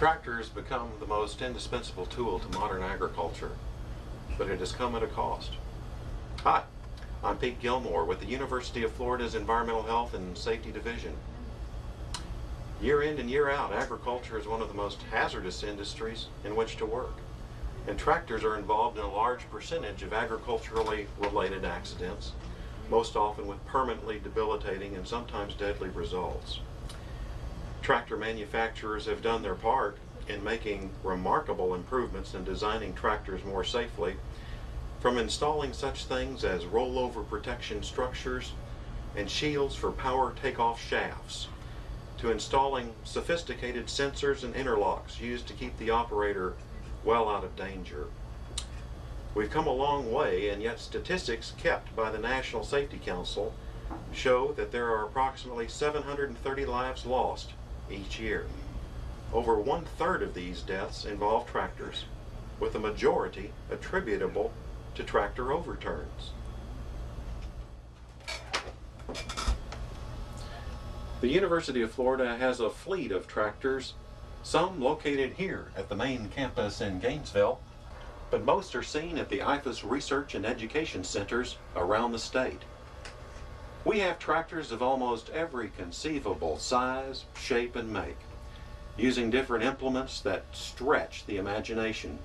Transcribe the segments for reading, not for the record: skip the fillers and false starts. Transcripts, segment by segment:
tractor has become the most indispensable tool to modern agriculture, but it has come at a cost. Hi, I'm Pete Gilmore with the University of Florida's Environmental Health and Safety Division. Year in and year out, agriculture is one of the most hazardous industries in which to work, and tractors are involved in a large percentage of agriculturally related accidents, most often with permanently debilitating and sometimes deadly results. Tractor manufacturers have done their part in making remarkable improvements in designing tractors more safely, from installing such things as rollover protection structures and shields for power takeoff shafts, to installing sophisticated sensors and interlocks used to keep the operator well out of danger. We've come a long way, and yet statistics kept by the National Safety Council show that there are approximately 730 lives lost each year. Over 1/3 of these deaths involve tractors, with a majority attributable to tractor overturns. The University of Florida has a fleet of tractors, some located here at the main campus in Gainesville, but most are seen at the IFAS Research and Education Centers around the state. We have tractors of almost every conceivable size, shape, and make, using different implements that stretch the imagination.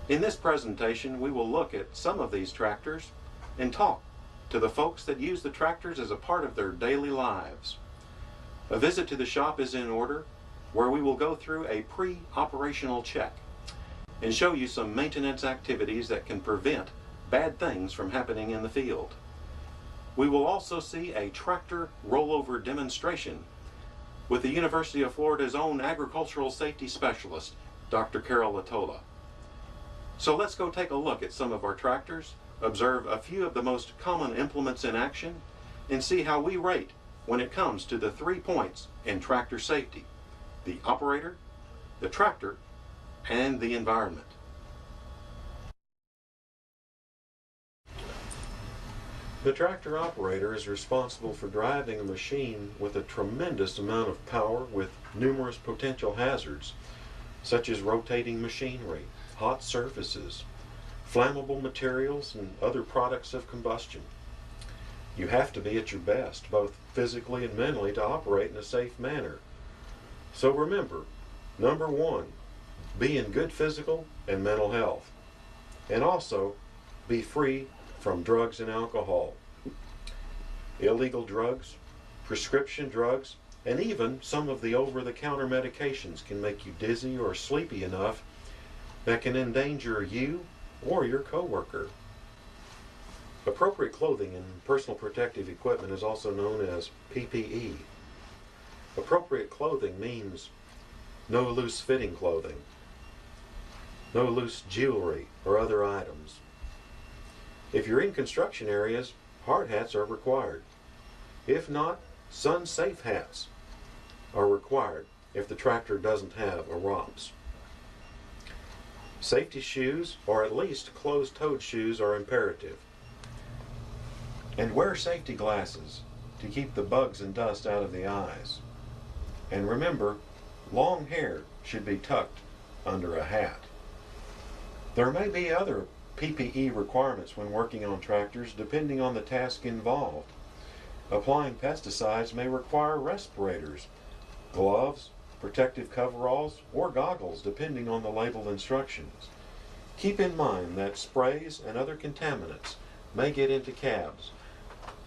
In this presentation, we will look at some of these tractors and talk to the folks that use the tractors as a part of their daily lives. A visit to the shop is in order, where we will go through a pre-operational check and show you some maintenance activities that can prevent bad things from happening in the field. We will also see a tractor rollover demonstration with the University of Florida's own agricultural safety specialist, Dr. Carol Latola. So let's go take a look at some of our tractors, observe a few of the most common implements in action, and see how we rate when it comes to the 3 points in tractor safety: the operator, the tractor, and the environment. The tractor operator is responsible for driving a machine with a tremendous amount of power with numerous potential hazards, such as rotating machinery, hot surfaces, flammable materials, and other products of combustion. You have to be at your best, both physically and mentally, to operate in a safe manner. So remember, number one, be in good physical and mental health, and also be free from drugs and alcohol. Illegal drugs, prescription drugs, and even some of the over-the-counter medications can make you dizzy or sleepy enough that can endanger you or your coworker. Appropriate clothing and personal protective equipment is also known as PPE. Appropriate clothing means no loose-fitting clothing, no loose jewelry or other items. If you're in construction areas, hard hats are required. If not, sun-safe hats are required if the tractor doesn't have a ROPS. Safety shoes, or at least closed-toed shoes, are imperative. And wear safety glasses to keep the bugs and dust out of the eyes. And remember, long hair should be tucked under a hat. There may be other PPE requirements when working on tractors depending on the task involved. Applying pesticides may require respirators, gloves, protective coveralls, or goggles depending on the labeled instructions. Keep in mind that sprays and other contaminants may get into cabs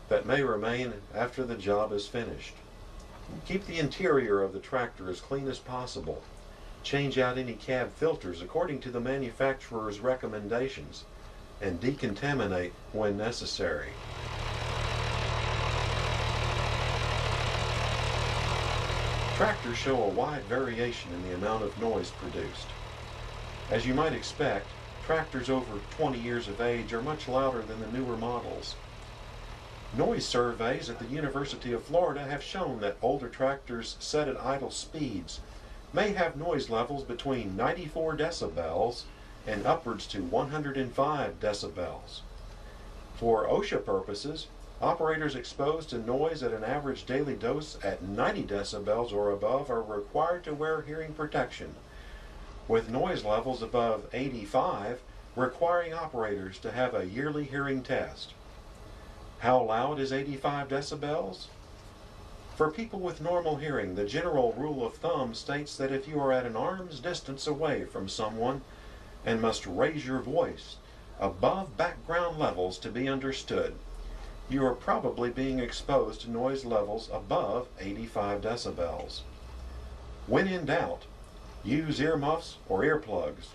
that may remain after the job is finished. Keep the interior of the tractor as clean as possible. Change out any cab filters according to the manufacturer's recommendations, and decontaminate when necessary. Tractors show a wide variation in the amount of noise produced. As you might expect, tractors over 20 years of age are much louder than the newer models. Noise surveys at the University of Florida have shown that older tractors set at idle speeds may have noise levels between 94 decibels and upwards to 105 decibels. For OSHA purposes, Operators exposed to noise at an average daily dose at 90 decibels or above are required to wear hearing protection, with noise levels above 85 requiring operators to have a yearly hearing test. How loud is 85 decibels? For people with normal hearing, the general rule of thumb states that if you are at an arm's distance away from someone and must raise your voice above background levels to be understood, you are probably being exposed to noise levels above 85 decibels. When in doubt, use earmuffs or earplugs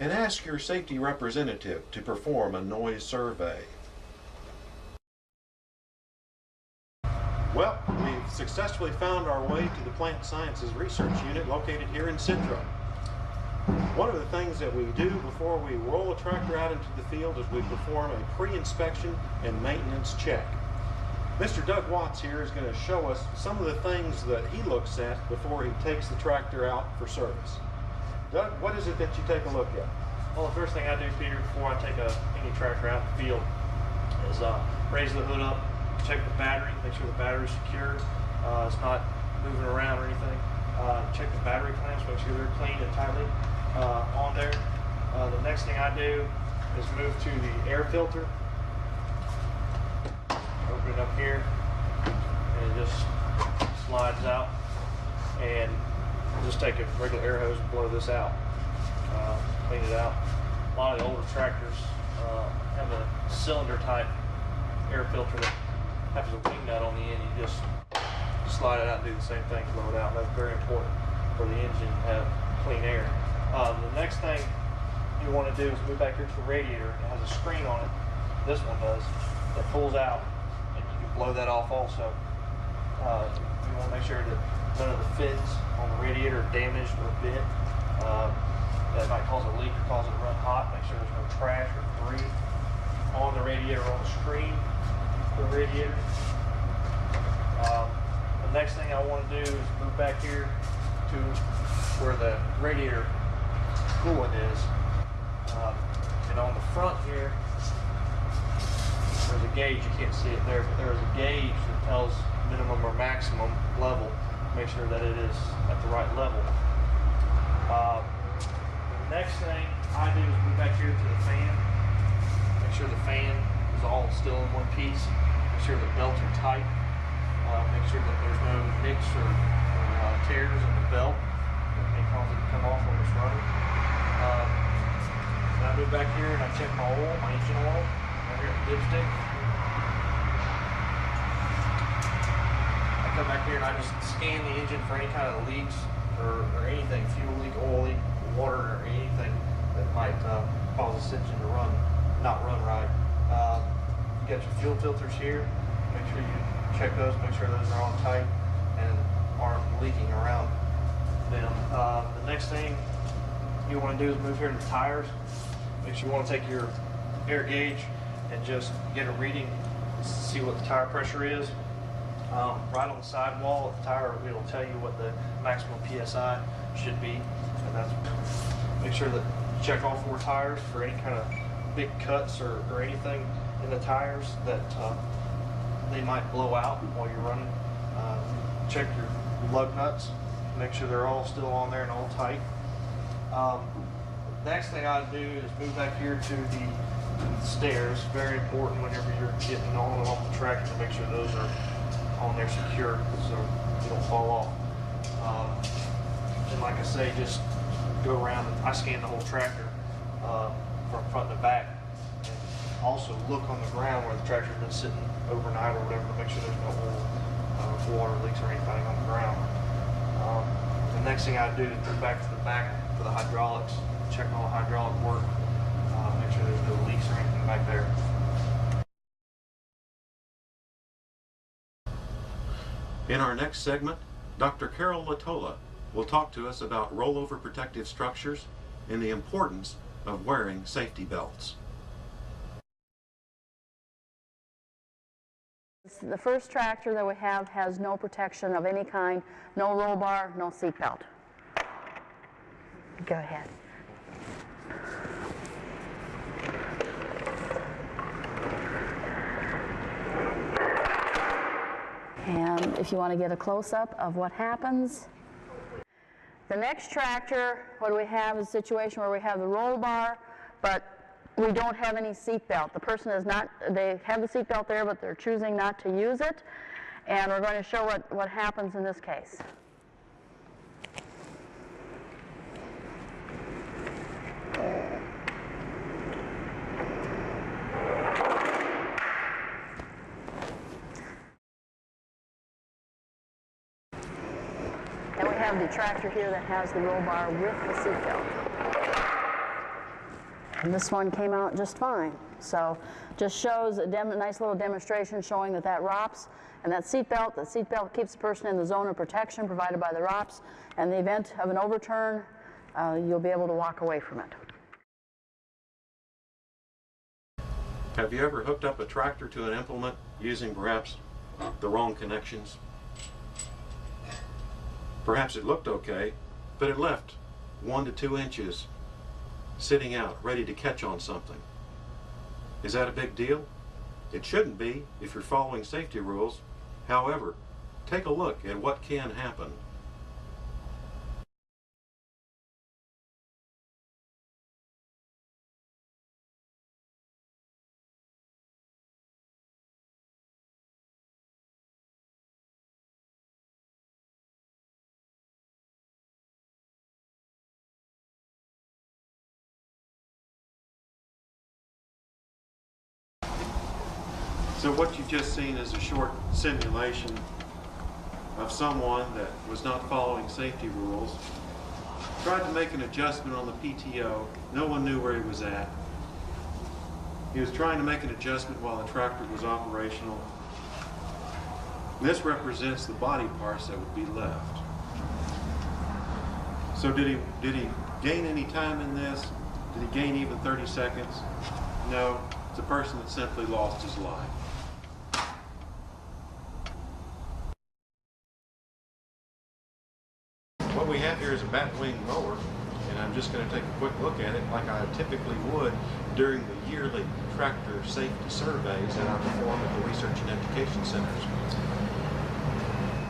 and ask your safety representative to perform a noise survey. Well, we've successfully found our way to the Plant Sciences Research Unit located here in Centro. One of the things that we do before we roll a tractor out into the field is we perform a pre-inspection and maintenance check. Mr. Doug Watts here is going to show us some of the things that he looks at before he takes the tractor out for service. Doug, what is it that you take a look at? Well, the first thing I do, Peter, before I take any tractor out in the field is raise the hood up, check the battery, make sure the battery's secure, it's not moving around or anything. Check the battery clamps, make sure they're clean and tightly on there. The next thing I do is move to the air filter. Open it up here, and it just slides out. And just take a regular air hose and blow this out. Clean it out. A lot of the older tractors have a cylinder type air filter that has a wing nut on the end. You just slide it out and do the same thing, blow it out. That's very important for the engine to have clean air. The next thing you want to do is move back here to the radiator. It has a screen on it. This one does. That pulls out, and you can blow that off also. You want to make sure that none of the fins on the radiator are damaged or bent. That might cause a leak or cause it to run hot. Make sure there's no trash or debris on the radiator or on the screen of the radiator. The next thing I want to do is move back here to where the radiator coolant is. And on the front here, there's a gauge. You can't see it there, but there is a gauge that tells minimum or maximum level. Make sure that it is at the right level. The next thing I do is move back here to the fan. Make sure the fan is all still in one piece. Make sure the belts are tight. Make sure that there's no nicks or tears in the belt that may cause it to come off when it's running. I move back here and I check my oil, my engine oil, right here at the dipstick. I come back here and I just scan the engine for any kind of leaks or anything, fuel leak, oil leak, water, or anything that might cause this engine to not run right. You got your fuel filters here. Make sure you check those, make sure those are all tight and aren't leaking around them. The next thing you want to do is move here to the tires. Make sure you want to take your air gauge and just get a reading, see what the tire pressure is. Right on the sidewall of the tire, it'll tell you what the maximum PSI should be. And that's, make sure that you check all 4 tires for any kind of big cuts or anything in the tires that they might blow out while you're running. Check your lug nuts, make sure they're all still on there and all tight. Next thing I do is move back here to the stairs. Very important whenever you're getting on and off the tractor to make sure those are on there secure so you don't fall off. And like I say, just go around and I scan the whole tractor from front to back. And also look on the ground where the tractor's been sitting overnight or whatever to make sure there's no oil, water leaks or anything on the ground. The next thing I do is go back to the back for the hydraulics, check all the hydraulic work, make sure there's no leaks or anything back there. In our next segment, Dr. Carol Latola will talk to us about rollover protective structures and the importance of wearing safety belts. The first tractor that we have has no protection of any kind, no roll bar, no seat belt. Go ahead. if you want to get a close-up of what happens. The next tractor, what do we have is a situation where we have the roll bar, but we don't have any seat belt. The person is not, they have the seat belt there, but they're choosing not to use it. And we're going to show what happens in this case. And we have the tractor here that has the roll bar with the seat belt. And this one came out just fine. So just shows a nice little demonstration showing that ROPS and that seat belt keeps the person in the zone of protection provided by the ROPS. In the event of an overturn, you'll be able to walk away from it. Have you ever hooked up a tractor to an implement using perhaps the wrong connections? Perhaps it looked okay, but it left 1 to 2 inches sitting out, ready to catch on something. Is that a big deal? It shouldn't be if you're following safety rules. However, take a look at what can happen. So what you've just seen is a short simulation of someone that was not following safety rules, tried to make an adjustment on the PTO. No one knew where he was at. He was trying to make an adjustment while the tractor was operational. This represents the body parts that would be left. So did he gain any time in this? Did he gain even 30 seconds? No, it's a person that simply lost his life. What we have here is a batwing mower, and I'm just going to take a quick look at it like I typically would during the yearly tractor safety surveys that I perform at the Research and Education Centers.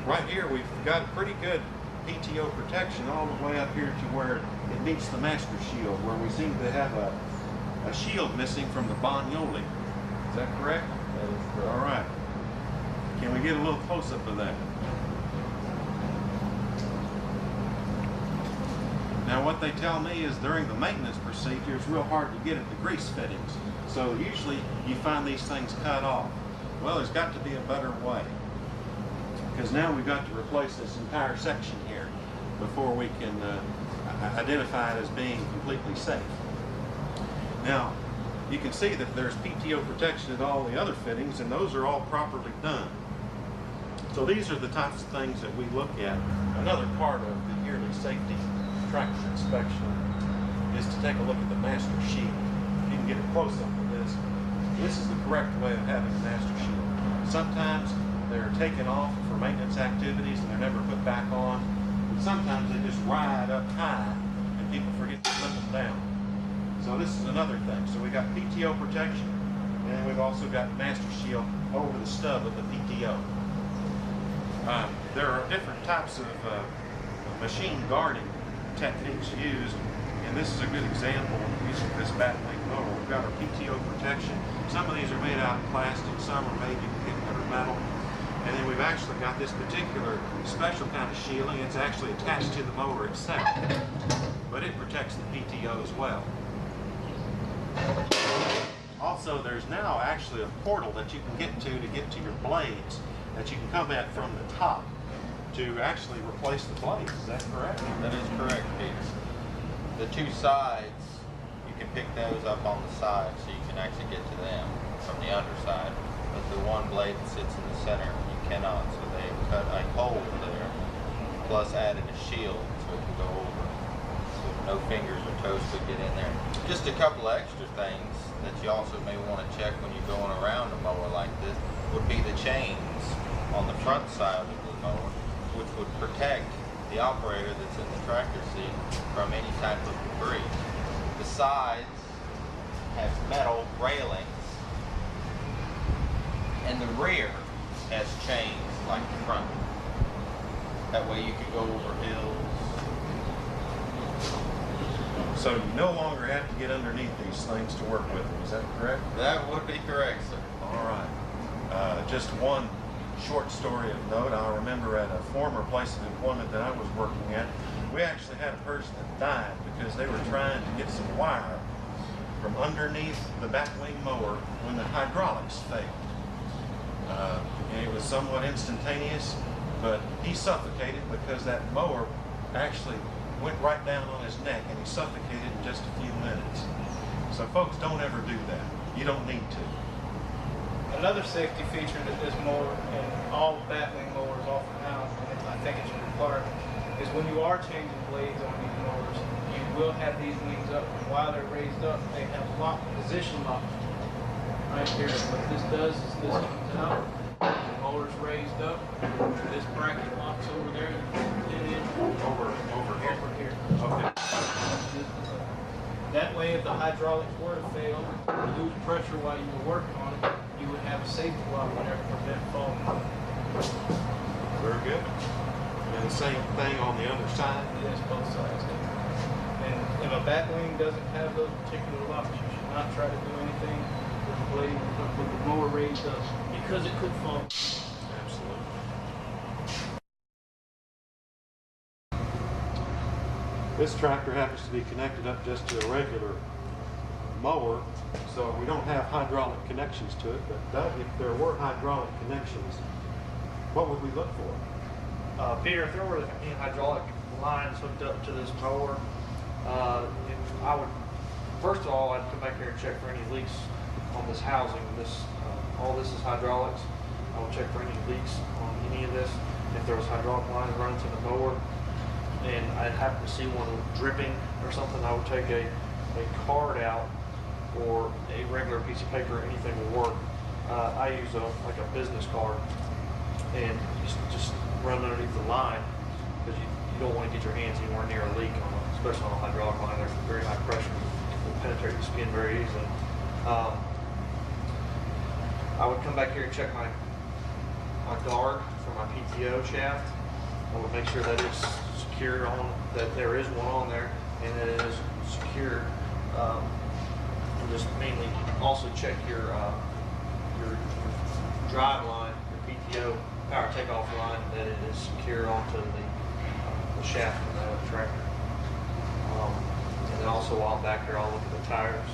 Right here we've got a pretty good PTO protection all the way up here to where it meets the master shield, where we seem to have a shield missing from the bonioli. Is that correct? That is correct. All right. Can we get a little close-up of that? Now what they tell me is during the maintenance procedure it's real hard to get at the grease fittings. So usually you find these things cut off. Well, there's got to be a better way. Because now we've got to replace this entire section here before we can identify it as being completely safe. Now, you can see that there's PTO protection at all the other fittings, and those are all properly done. So these are the types of things that we look at. Another part of the yearly safety tractor inspection is to take a look at the master shield. You can get a close-up of this. This is the correct way of having a master shield. Sometimes they're taken off for maintenance activities and they're never put back on. And sometimes they just ride up high and people forget to put them down. So this is another thing. So we got PTO protection, and we've also got master shield over the stub of the PTO. There are different types of machine guarding techniques used, and this is a good example using this batwing mower. We've got our PTO protection. Some of these are made out of plastic, some are made out of metal. And then we've actually got this particular special kind of shielding. It's actually attached to the mower itself, but it protects the PTO as well. Also, there's now actually a portal that you can get to your blades that you can come at from the top to actually replace the blades. Is that correct? That is correct, Peter. The two sides, you can pick those up on the side so you can actually get to them from the underside. But the one blade that sits in the center, you cannot. So they cut a hole there, plus added a shield so it can go over. So no fingers or toes could get in there. Just a couple of extra things that you also may want to check when you're going around a mower like this would be the chains on the front side of the mower, which would protect the operator that's in the tractor seat from any type of debris. The sides have metal railings, and the rear has chains like the front. That way you can go over hills. So you no longer have to get underneath these things to work with them, is that correct? That would be correct, sir. All right. Just one short story of note. I remember at a former place of employment that I was working at, we actually had a person that died because they were trying to get some wire from underneath the back wing mower when the hydraulics failed. And it was somewhat instantaneous, but he suffocated because that mower actually went right down on his neck and he suffocated in just a few minutes. So folks, don't ever do that. You don't need to. Another safety feature that this mower and all batwing mowers offer now, and I think it's a requirement, is when you are changing blades on these mowers, you will have these wings up. And while they're raised up, they have position lock right here. What this does is this comes out, the mower's raised up, this bracket locks over there, Over here. Okay. That way, if the hydraulics were to fail, or lose pressure while you were working on it, you would have a safety lock there to prevent falling. Very good. And the same thing on the other side. Yes, both sides. And if a batwing doesn't have those particular locks, you should not try to do anything with the blade, with the mower raised up, because it could fall. Absolutely. This tractor happens to be connected up just to a regular mower, so we don't have hydraulic connections to it, but Doug, if there were hydraulic connections, what would we look for? Peter, if there were any hydraulic lines hooked up to this mower, I would, first of all, I'd come back here and check for any leaks on this housing. All this is hydraulics. I would check for any leaks on any of this. If there was hydraulic lines running to the mower, and I'd happen to see one dripping or something, I would take a card out or a regular piece of paper, anything will work. I use like a business card, and just run underneath the line, because you don't want to get your hands anywhere near a leak, especially on a hydraulic line. There's very high pressure, it will penetrate the skin very easily. I would come back here and check my guard for my PTO shaft. I would make sure that it's secure that there is one on there, and that it is secure. And just mainly also check your drive line, your PTO power takeoff line, that it is secure onto the shaft of the tractor. And then also while I'm back there, I'll look at the tires,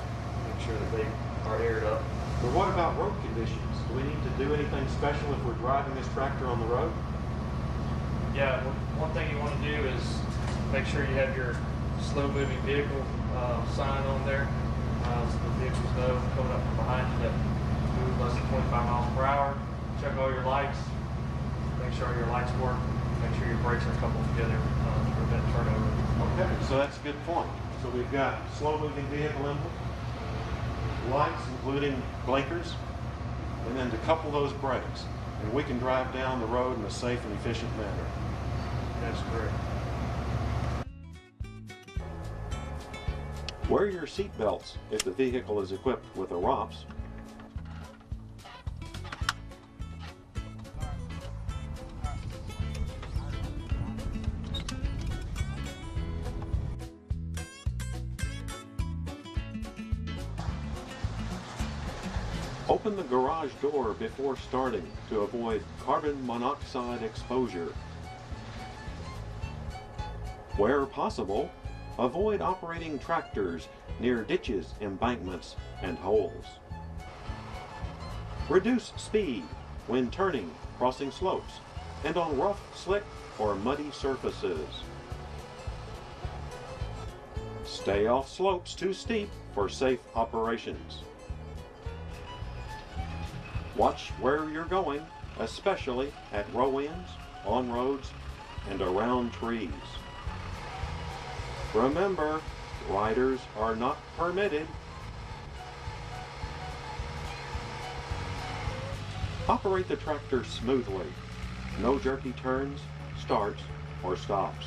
make sure that they are aired up. But what about road conditions? Do we need to do anything special if we're driving this tractor on the road? Yeah, one thing you want to do is make sure you have your slow-moving vehicle sign on there, so the vehicles know coming up from behind you that move less than 25 miles per hour. Check all your lights, make sure all your lights work, make sure your brakes are coupled together to prevent turnover. Okay, so that's a good point. So we've got slow-moving vehicle emblem, lights including blinkers, and then to couple those brakes, and we can drive down the road in a safe and efficient manner. That's correct. Wear your seat belts if the vehicle is equipped with a ROPS. Open the garage door before starting to avoid carbon monoxide exposure. Where possible, avoid operating tractors near ditches, embankments, and holes. Reduce speed when turning, crossing slopes, and on rough, slick, or muddy surfaces. Stay off slopes too steep for safe operations. Watch where you're going, especially at row ends, on roads, and around trees. Remember, riders are not permitted. Operate the tractor smoothly. No jerky turns, starts, or stops.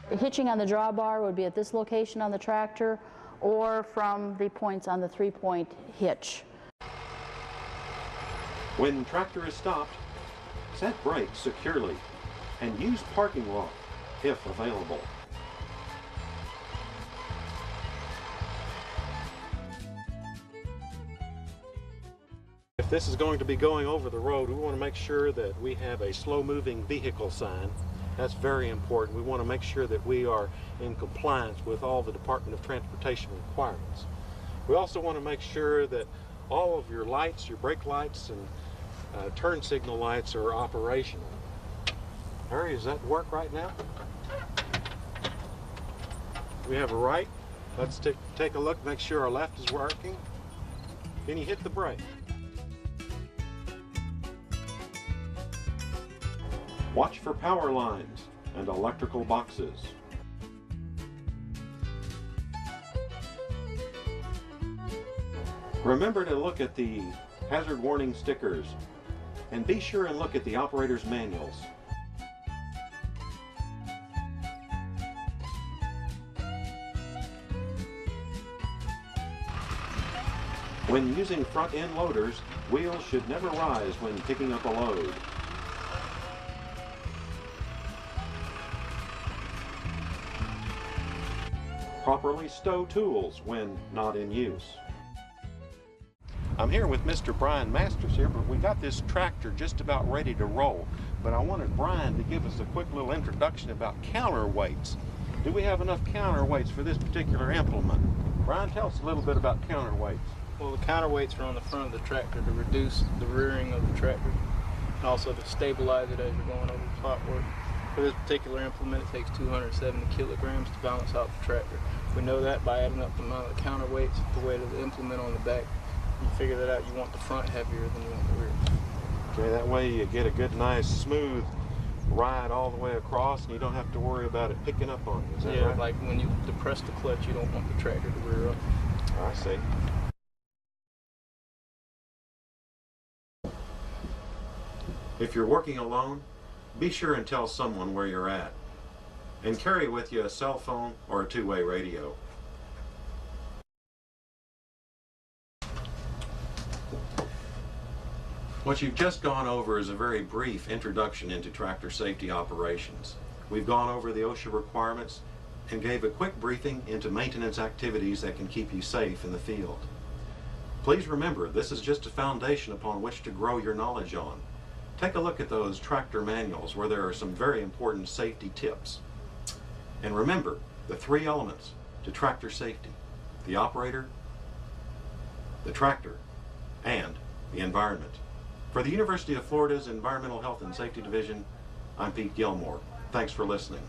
The hitching on the drawbar would be at this location on the tractor or from the points on the 3-point hitch. When tractor is stopped, set brakes securely and use parking lock if available. If this is going to be going over the road, we want to make sure that we have a slow-moving vehicle sign. That's very important. We want to make sure that we are in compliance with all the Department of Transportation requirements. We also want to make sure that all of your lights, your brake lights and turn signal lights are operational. Harry, does that work right now? We have a right. Let's take a look, make sure our left is working. Then you hit the brake. Watch for power lines and electrical boxes. Remember to look at the hazard warning stickers and be sure and look at the operator's manuals. When using front end loaders, wheels should never rise when picking up a load. Properly stow tools when not in use. I'm here with Mr. Brian Masters here, but we got this tractor just about ready to roll. But I wanted Brian to give us a quick little introduction about counterweights. Do we have enough counterweights for this particular implement? Brian, tell us a little bit about counterweights. Well, the counterweights are on the front of the tractor to reduce the rearing of the tractor and also to stabilize it as you're going over the plot work. For this particular implement, it takes 270 kilograms to balance out the tractor. We know that by adding up the amount of the counterweights, the weight of the implement on the back. You figure that out, you want the front heavier than you want the rear. Okay, that way you get a good, nice, smooth ride all the way across and you don't have to worry about it picking up on you. Is that Yeah, right? like when you depress the clutch, you don't want the tractor to rear up. I see. If you're working alone, be sure and tell someone where you're at. And carry with you a cell phone or a two-way radio. What you've just gone over is a very brief introduction into tractor safety operations. We've gone over the OSHA requirements and gave a quick briefing into maintenance activities that can keep you safe in the field. Please remember, this is just a foundation upon which to grow your knowledge on. Take a look at those tractor manuals where there are some very important safety tips. And remember the three elements to tractor safety: the operator, the tractor, and the environment. For the University of Florida's Environmental Health and Safety Division, I'm Pete Gilmore. Thanks for listening.